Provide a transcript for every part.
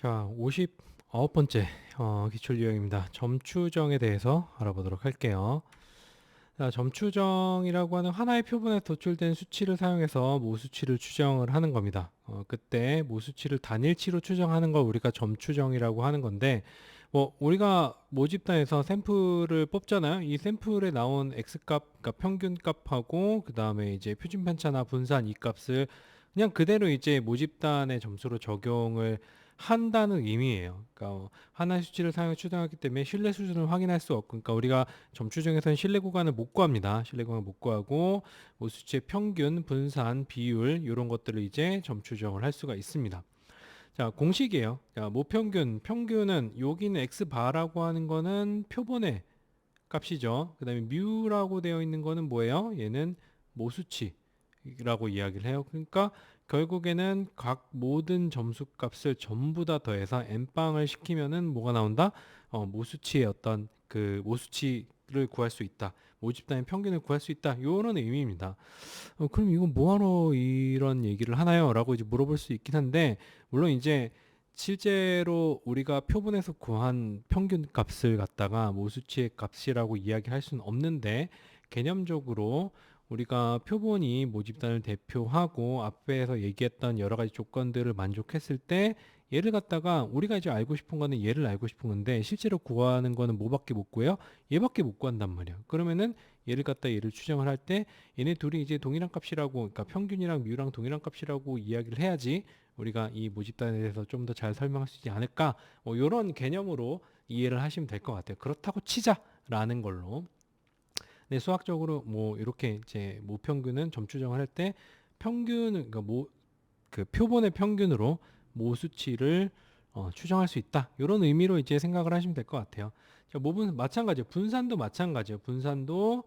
자, 59번째 기출 유형입니다. 점추정에 대해서 알아보도록 할게요. 자, 점추정이라고 하는 하나의 표본에 도출된 수치를 사용해서 모수치를 추정을 하는 겁니다. 그때 모수치를 단일치로 추정하는 걸 우리가 점추정이라고 하는 건데, 뭐 우리가 모집단에서 샘플을 뽑잖아요. 이 샘플에 나온 x값, 그러니까 평균값하고 그 다음에 이제 표준 편차나 분산 이 값을 그냥 그대로 이제 모집단의 점수로 적용을 한다는 의미예요. 그러니까 하나의 수치를 사용해 추정하기 때문에 신뢰 수준을 확인할 수 없고, 그러니까 우리가 점추정에서는 신뢰 구간을 못 구합니다. 신뢰 구간을 못 구하고 뭐 수치의 평균, 분산, 비율 이런 것들을 이제 점추정을 할 수가 있습니다. 자, 공식이에요. 자, 모평균, 평균은 여기는 x 바라고 하는 거는 표본의 값이죠. 그다음에 뮤라고 되어 있는 거는 뭐예요? 얘는 모수치라고 이야기를 해요. 그러니까 결국에는 각 모든 점수 값을 전부 다 더해서 n빵을 시키면은 뭐가 나온다? 모수치의 어떤 그 모수치를 구할 수 있다. 모집단의 평균을 구할 수 있다. 이런 의미입니다. 그럼 이건 뭐하러 이런 얘기를 하나요? 라고 이제 물어볼 수 있긴 한데, 물론 이제 실제로 우리가 표본에서 구한 평균 값을 갖다가 모수치의 값이라고 이야기할 수는 없는데, 개념적으로 우리가 표본이 모집단을 대표하고 앞에서 얘기했던 여러 가지 조건들을 만족했을 때 얘를 갖다가 우리가 이제 알고 싶은 거는 얘를 알고 싶은 건데 실제로 구하는 거는 뭐밖에 못 구해요? 얘밖에 못 구한단 말이야. 그러면은 얘를 갖다 얘를 추정을 할 때 얘네 둘이 이제 동일한 값이라고, 그러니까 평균이랑 뮤랑 동일한 값이라고 이야기를 해야지 우리가 이 모집단에 대해서 좀 더 잘 설명할 수 있지 않을까, 뭐 이런 개념으로 이해를 하시면 될 것 같아요. 그렇다고 치자라는 걸로. 네, 수학적으로 뭐 이렇게 이제 모평균은 점추정을 할 때 평균, 그러니까 그 표본의 평균으로 모수치를 추정할 수 있다. 이런 의미로 이제 생각을 하시면 될 것 같아요. 자, 모분 마찬가지예요. 분산도 마찬가지예요. 분산도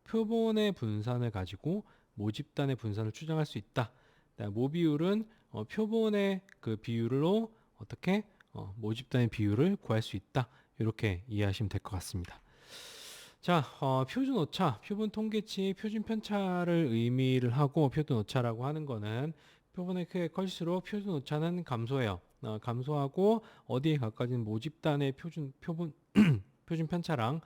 표본의 분산을 가지고 모집단의 분산을 추정할 수 있다. 모비율은 표본의 그 비율로 어떻게 모집단의 비율을 구할 수 있다. 이렇게 이해하시면 될 것 같습니다. 자, 표준 오차, 표본 통계치, 표준 편차를 의미를 하고 표준 오차라고 하는 거는 표본의 크기가 클수록 표준 오차는 감소해요. 감소하고 어디에 가까워진 모집단의 표본 표준 편차랑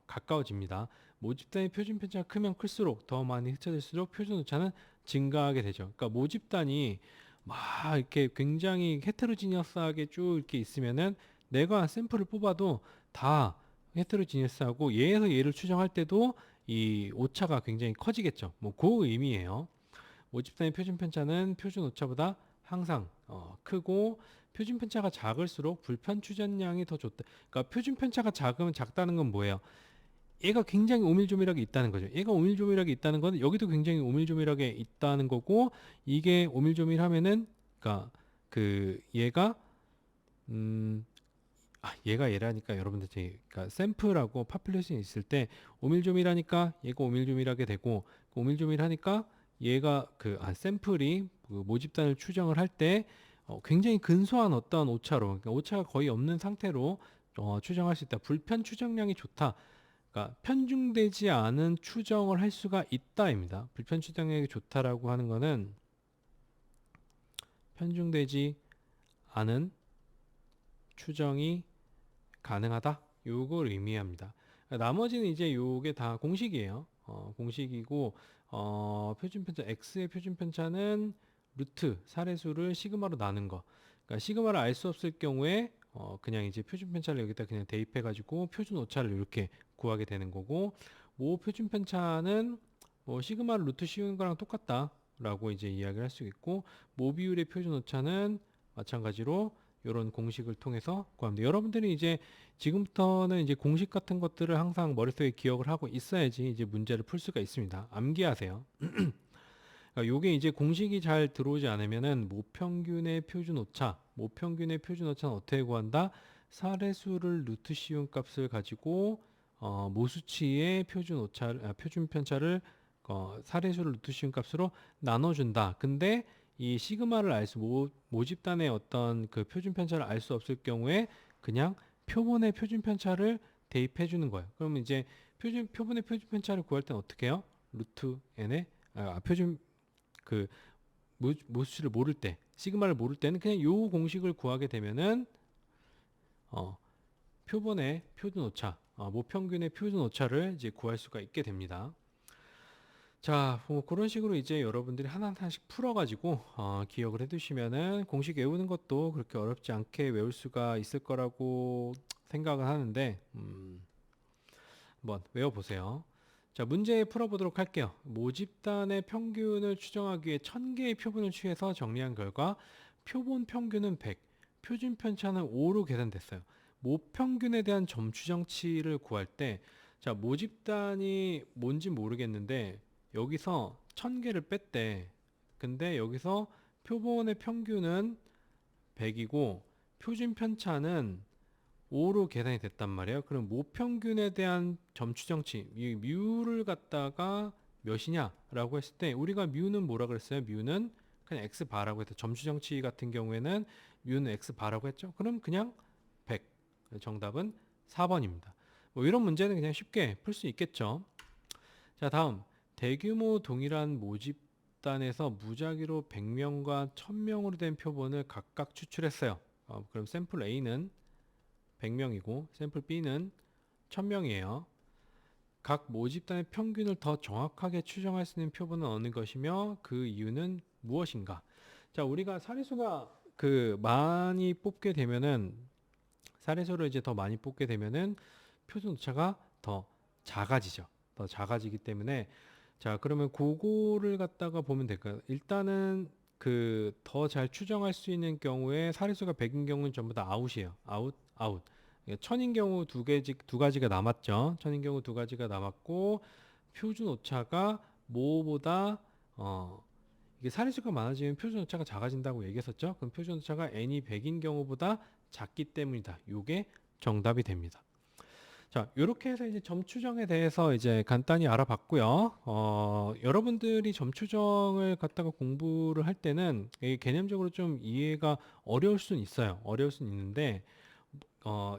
가까워집니다. 모집단의 표준 편차가 크면 클수록 더 많이 흩어질수록 표준 오차는 증가하게 되죠. 그러니까 모집단이 막 이렇게 굉장히 헤테로지니어스하게 쭉 이렇게 있으면은 내가 샘플을 뽑아도 다 헤테로지니어스하고 얘에서 얘를 추정할 때도 이 오차가 굉장히 커지겠죠. 뭐 그 의미예요. 모집단의 표준 편차는 표준 오차보다 항상 크고 표준 편차가 작을수록 불편 추전량이 더 좋다. 그러니까 표준 편차가 작으면 작다는 건 뭐예요? 얘가 굉장히 오밀조밀하게 있다는 거죠. 얘가 오밀조밀하게 있다는 건 여기도 굉장히 오밀조밀하게 있다는 거고, 이게 오밀조밀하면은 그러니까 그 얘가 음 얘가 얘라니까 여러분들 그러니까 샘플하고 파퓰레이션이 있을 때 오밀조밀하니까 얘가 오밀조밀하게 되고, 오밀조밀하니까 얘가 샘플이 그 모집단을 추정을 할 때 굉장히 근소한 어떤 오차로, 그러니까 오차가 거의 없는 상태로 추정할 수 있다. 불편 추정량이 좋다. 그러니까 편중되지 않은 추정을 할 수가 있다입니다. 불편 추정량이 좋다라고 하는 거는 편중되지 않은 추정이 가능하다. 요걸 의미합니다. 나머지는 이제 요게 다 공식이에요. 공식이고 표준 편차 x의 표준 편차는 루트 사례수를 시그마로 나눈 거. 그러니까 시그마를 알 수 없을 경우에 그냥 이제 표준 편차를 여기다 그냥 대입해 가지고 표준 오차를 이렇게 구하게 되는 거고, 모 표준 편차는 뭐 시그마를 루트 씌우는 거랑 똑같다라고 이제 이야기를 할 수 있고, 모 비율의 표준 오차는 마찬가지로 이런 공식을 통해서 구합니다. 여러분들이 이제 지금부터는 이제 공식 같은 것들을 항상 머릿속에 기억을 하고 있어야지 이제 문제를 풀 수가 있습니다. 암기하세요. 그러니까 요게 이제 공식이 잘 들어오지 않으면은 모평균의 표준 오차, 모평균의 표준 오차는 어떻게 구한다? 사례수를 루트 씌운 값을 가지고 모수치의 표준 오차, 표준 편차를 사례수를 루트 씌운 값으로 나눠준다. 근데 이 시그마를 모집단의 어떤 그 표준 편차를 알 수 없을 경우에 그냥 표본의 표준 편차를 대입해 주는 거예요. 그러면 이제 표본의 표준 편차를 구할 때는 어떻게 해요? 루트 n의 표준 그 모 수치를 모를 때, 시그마를 모를 때는 그냥 요 공식을 구하게 되면은 표본의 표준 오차, 모평균의 표준 오차를 이제 구할 수가 있게 됩니다. 자, 뭐 그런 식으로 이제 여러분들이 하나하나씩 풀어가지고 기억을 해두시면은 공식 외우는 것도 그렇게 어렵지 않게 외울 수가 있을 거라고 생각을 하는데, 한번 외워보세요. 자, 문제 풀어보도록 할게요. 모집단의 평균을 추정하기 위해 1000개의 표본을 취해서 정리한 결과 표본 평균은 100, 표준 편차는 5로 계산됐어요. 모평균에 대한 점추정치를 구할 때, 자, 모집단이 뭔지 모르겠는데 여기서 1000개를 뺐대. 근데 여기서 표본의 평균은 100이고 표준 편차는 5로 계산이 됐단 말이에요. 그럼 모평균에 대한 점추정치, 이 뮤를 갖다가 몇이냐라고 했을 때 우리가 뮤는 뭐라 그랬어요? 뮤는 그냥 x 바라고 했죠. 점추정치 같은 경우에는 뮤는 x 바라고 했죠. 그럼 그냥 100. 정답은 4번입니다. 뭐 이런 문제는 그냥 쉽게 풀 수 있겠죠. 자, 다음 대규모 동일한 모집단에서 무작위로 100명과 1000명으로 된 표본을 각각 추출했어요. 그럼 샘플 A는 100명이고 샘플 B는 1000명이에요. 각 모집단의 평균을 더 정확하게 추정할 수 있는 표본은 어느 것이며 그 이유는 무엇인가? 자, 우리가 사례수가 많이 뽑게 되면은 사례수를 이제 더 많이 뽑게 되면은 표준 오차가 더 작아지죠. 더 작아지기 때문에 자, 그러면 그거를 갖다가 보면 될까요? 일단은 더 잘 추정할 수 있는 경우에 사례수가 100인 경우는 전부 다 아웃이에요. 아웃, 아웃. 1000인 경우 두 가지가 남았죠. 1000인 경우 두 가지가 남았고 표준 오차가 뭐보다 이게 사례수가 많아지면 표준 오차가 작아진다고 얘기했었죠. 그럼 표준 오차가 n이 100인 경우보다 작기 때문이다. 요게 정답이 됩니다. 자, 이렇게 해서 이제 점추정에 대해서 이제 간단히 알아봤고요. 여러분들이 점추정을 갖다가 공부를 할 때는 이게 개념적으로 좀 이해가 어려울 수는 있어요. 어려울 수는 있는데,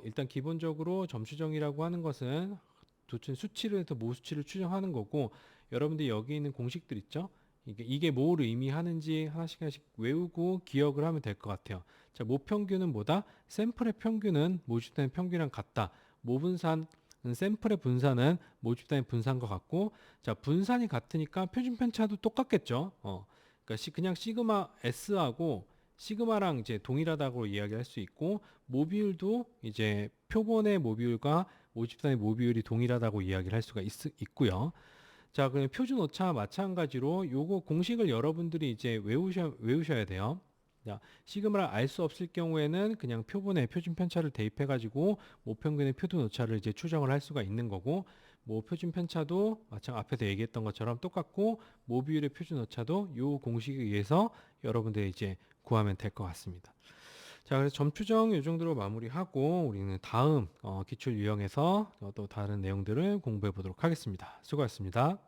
일단 기본적으로 점추정이라고 하는 것은 도대체 수치를 해서 모 수치를 추정하는 거고, 여러분들이 여기 있는 공식들 있죠? 이게 뭘 의미하는지 하나씩 하나씩 외우고 기억을 하면 될 것 같아요. 자, 모평균은 뭐다? 샘플의 평균은 모집단의 평균이랑 같다. 모분산 샘플의 분산은 모집단의 분산과 같고, 자, 분산이 같으니까 표준 편차도 똑같겠죠. 그러니까 그냥 시그마 S하고 시그마랑 이제 동일하다고 이야기할 수 있고, 모비율도 이제 표본의 모비율과 모집단의 모비율이 동일하다고 이야기를 할 수가 있고요. 자, 그럼 표준 오차 마찬가지로 요거 공식을 여러분들이 이제 외우셔야 돼요. 자, 시그마를 알 수 없을 경우에는 그냥 표본의 표준 편차를 대입해 가지고 모평균의 표준 오차를 이제 추정을 할 수가 있는 거고, 뭐 표준 편차도 앞에서 얘기했던 것처럼 똑같고, 모비율의 표준 오차도 요 공식에 의해서 여러분들이 이제 구하면 될 것 같습니다. 자, 그래서 점추정 이 정도로 마무리하고 우리는 다음 기출 유형에서 또 다른 내용들을 공부해 보도록 하겠습니다. 수고하셨습니다.